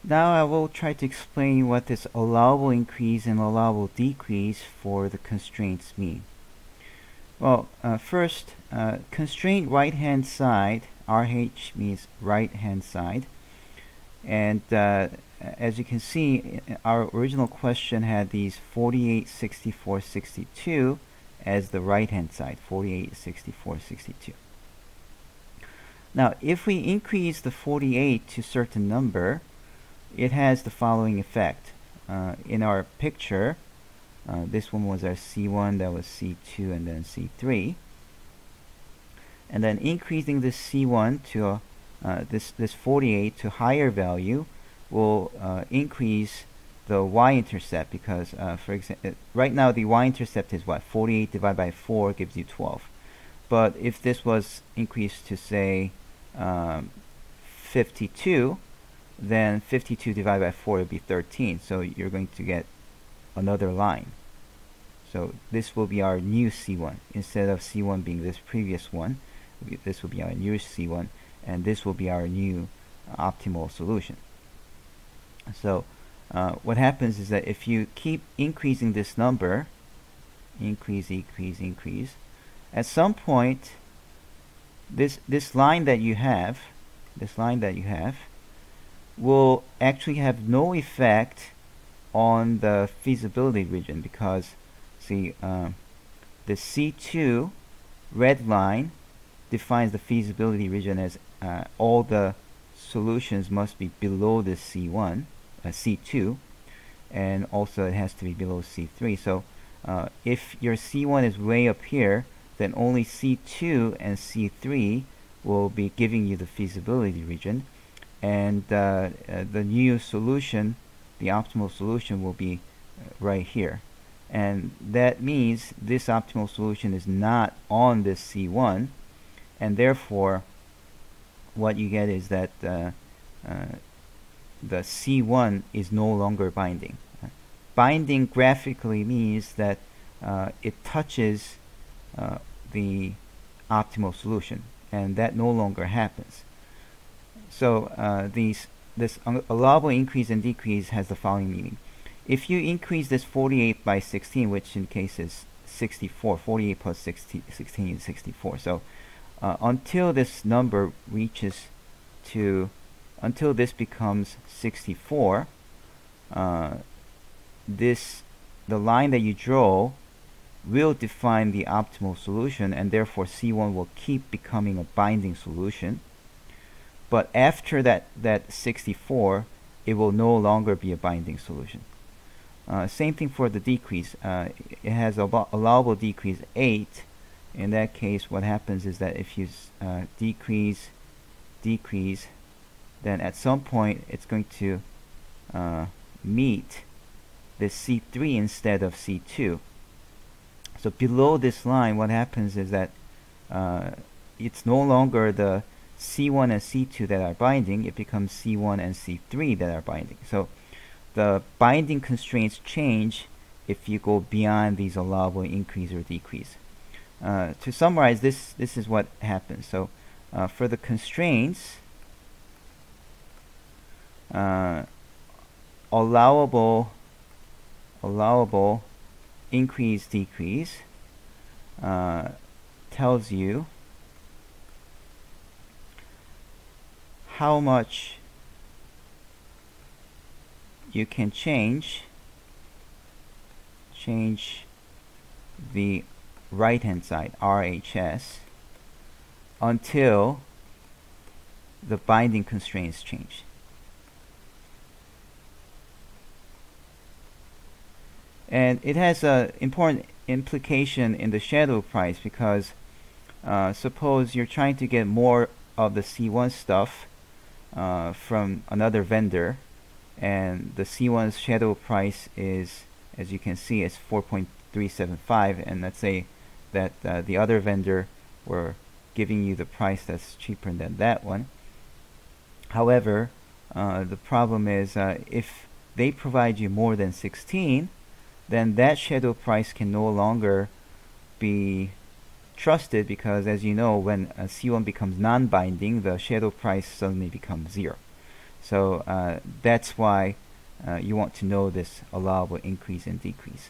Now I will try to explain what this allowable increase and allowable decrease for the constraints mean. Well, first, constraint right-hand side, RH means right-hand side. And as you can see, our original question had these 48, 64, 62 as the right-hand side, 48, 64, 62. Now, if we increase the 48 to a certain number, it has the following effect. In our picture, this one was our C1, that was C2, and then C3. And then increasing this C1 to this 48 to higher value will increase the y-intercept, because for example, right now the y-intercept is what? 48 divided by 4 gives you 12. But if this was increased to say 52, then 52 divided by 4 would be 13. So you're going to get another line. So this will be our new C1. Instead of C1 being this previous one, this will be our new C1, and this will be our new optimal solution. So what happens is that if you keep increasing this number, increase, at some point this line that you have will actually have no effect on the feasibility region, because see, the C2 red line defines the feasibility region as all the solutions must be below the C1, C2, and also it has to be below C3. So if your C1 is way up here, then only C2 and C3 will be giving you the feasibility region, and the new solution, the optimal solution, will be right here. And that means this optimal solution is not on this C1, and therefore what you get is that the C1 is no longer binding. Binding graphically means that it touches the optimal solution, and that no longer happens. So this allowable increase and decrease has the following meaning. If you increase this 48 by 16, which in case is 64, 48 plus 16 is 64. So until this number reaches to, until this becomes 64, the line that you draw will define the optimal solution, and therefore C1 will keep becoming a binding solution. But after that 64, it will no longer be a binding solution. Same thing for the decrease. It has allowable decrease 8. In that case, what happens is that if you decrease, then at some point it's going to meet the C3 instead of C2. So below this line, what happens is that it's no longer the C1 and C2 that are binding, it becomes C1 and C3 that are binding. So the binding constraints change if you go beyond these allowable increase or decrease. To summarize, this is what happens. So for the constraints, allowable increase decrease tells you how much you can change the right hand side, RHS, until the binding constraints change. And it has an important implication in the shadow price, because suppose you're trying to get more of the C1 stuff from another vendor, and the C1's shadow price is, as you can see, is 4.375, and let's say that the other vendor were giving you the price that's cheaper than that one. However, the problem is if they provide you more than 16, then that shadow price can no longer be trusted, because as you know, when a C1 becomes non-binding, the shadow price suddenly becomes 0. So that's why you want to know this allowable increase and decrease.